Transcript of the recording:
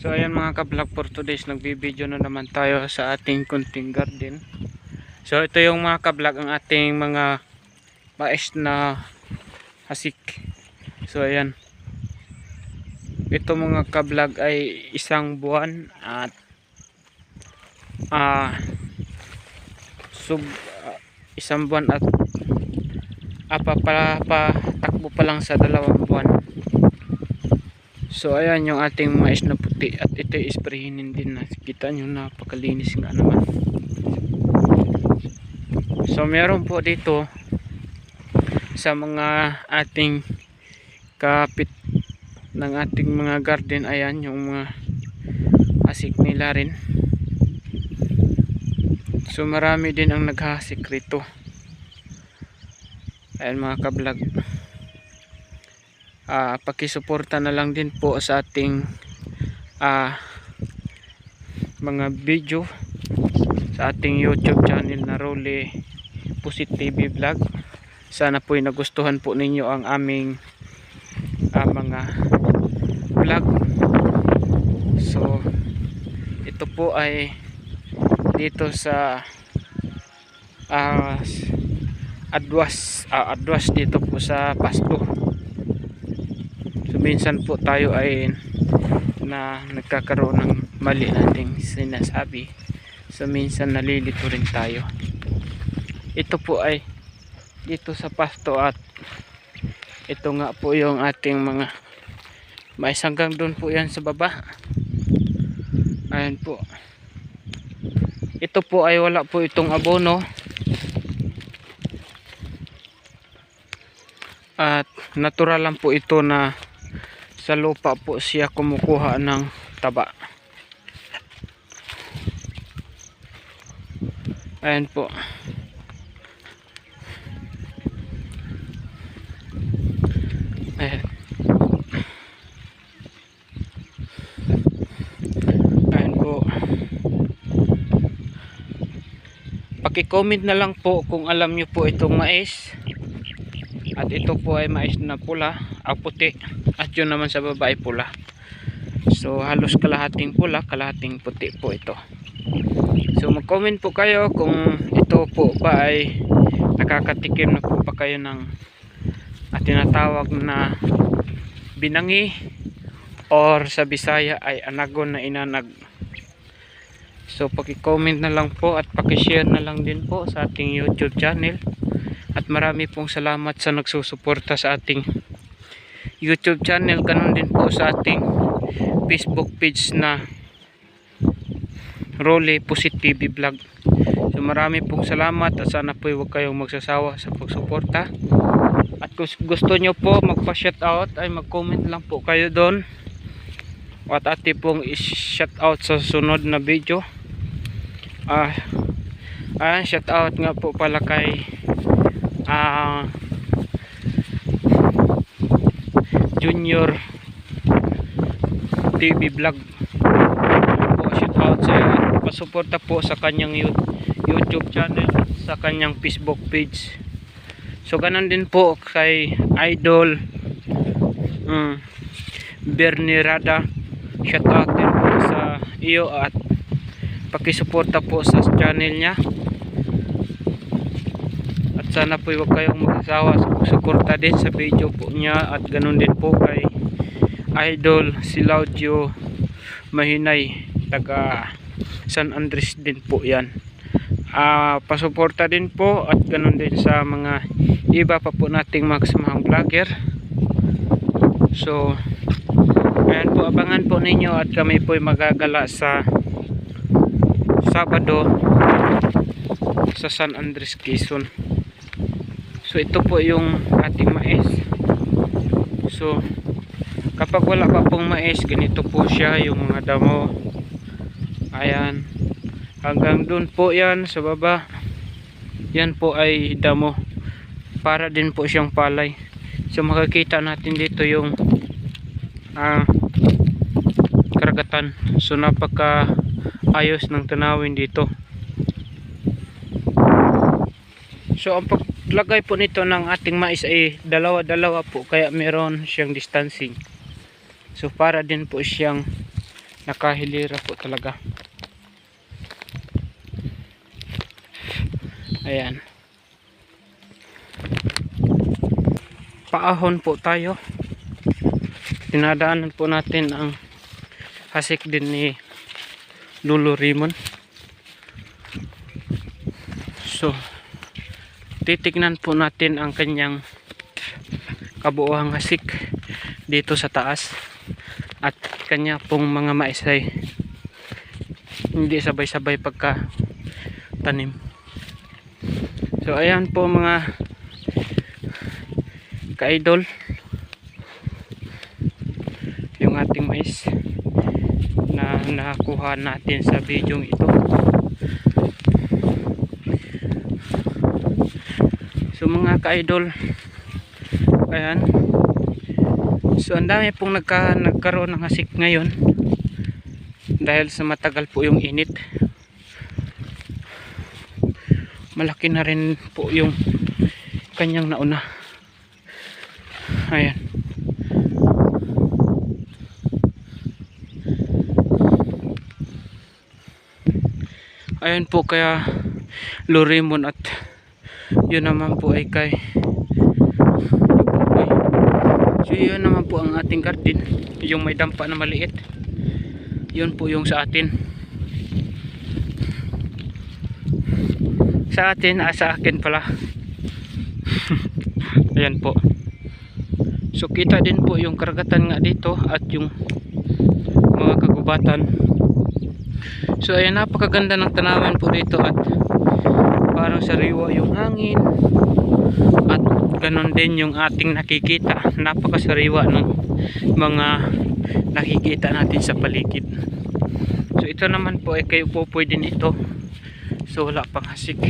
So ayan mga ka-vlog, for today's nagbibideo na naman tayo sa ating kunting garden. So ito yung mga ka-vlog, ang ating mga mais na hasik. So ayan, ito mga ka-vlog ay isang buwan at isang buwan at patakbo pa lang sa 2 buwan. So ayan yung ating mais na puti, at ito isprayinin din na. Kita nyo, napakalinis nga naman. So meron po dito sa mga ating kapit ng ating mga garden, ayan yung mga hasik nila rin. So marami din ang naghahasik rito. Ayan mga ka-vlog, pakisuporta na lang din po sa ating mga video sa ating YouTube channel na Rolly Pusit TV Vlog. Sana po'y nagustuhan po ninyo ang aming mga vlog. So ito po ay dito sa Adwas dito po sa Pasto. So minsan po tayo ay nagkakaroon ng mali nating sinasabi. So minsan nalilito rin tayo. Ito po ay dito sa Pasto, at ito nga po yung ating mga mais. Hanggang doon po yan sa baba. Ayan po. Ito po ay wala po itong abono. At natural lang po ito na sa lupa po siya kumukuha ng taba. Ayan po. Ayan. Ayan po. Paki-comment na lang po kung alam nyo po itong mais. At ito po ay mais na pula, puti. At yun naman sa baba ay pula. So halos kalahating pula, kalahating puti po ito. So mag-comment po kayo kung ito po ba ay nakakatikim na po pa kayo ng tinatawag na binangi, or sa Bisaya ay anagon na inanag. So paki-comment na lang po at paki-share na lang din po sa ating YouTube channel. At marami pong salamat sa nagsusuporta sa ating YouTube channel. Ganun din po sa ating Facebook page na Rolly Pusit TV Vlog. So marami pong salamat, at sana po huwag kayong magsasawa sa pagsuporta. At kung gusto nyo po magpa-shoutout ay mag-comment lang po kayo doon. At ati pong i-shoutout sa sunod na video. Shoutout nga po pala kay Junior TV Vlog po. Shout out sa iyo, at pasuporta po sa kanyang YouTube channel, sa kanyang Facebook page. So ganun din po kay Idol Bernirada. Shout out din po sa iyo, at pakisuporta po sa channel niya. Sana po huwag kayong magsasawa sa pagsuporta din sa video po niya. At ganun din po kay Idol Silaudio Mahinay, taga San Andres din po yan. Pasuporta din po, at ganun din sa mga iba pa po nating magsamahang vlogger. So ayan po, abangan po ninyo, at kami po ay magagala sa Sabado sa San Andres, Quezon. So ito po yung ating mais. So kapag wala pa pong mais, ganito po siya yung mga damo. Ayan, hanggang dun po yan sa baba. Yan po ay damo, para din po siyang palay. So makikita natin dito yung karagatan. So napaka ayos ng tanawin dito. So ang paglagay po nito ng ating mais ay dalawa-dalawa po, kaya meron siyang distancing. So para din po siyang nakahilira po talaga. Ayan, paahon po tayo. Dinadaanan po natin ang hasik din ni Lolo Raymond. So titignan po natin ang kanyang kabuuhang hasik dito sa taas, at kanya pong mga mais ay hindi sabay-sabay pagka tanim. So ayan po mga ka-idol, yung ating mais na nakuha natin sa video ito. So mga ka-idol, ayan, so ang dami pong nagkaroon ng hasik ngayon dahil sa matagal po yung init. Malaki na rin po yung kanyang nauna. Ayan, ayan po kaya Lolo Raymond, at yun naman po ay kay so yun naman po ang ating garden, yung may dampa na maliit, yun po yung sa atin. Sa akin pala. Ayan po, so kita din po yung karagatan nga dito at yung mga kagubatan. So ayan, napakaganda ng tanaman po dito at parang sariwa yung hangin, at ganon din yung ating nakikita, napakasariwa ng mga nakikita natin sa paligid. So ito naman po ay kayo po pwede nito, so wala pang hasik.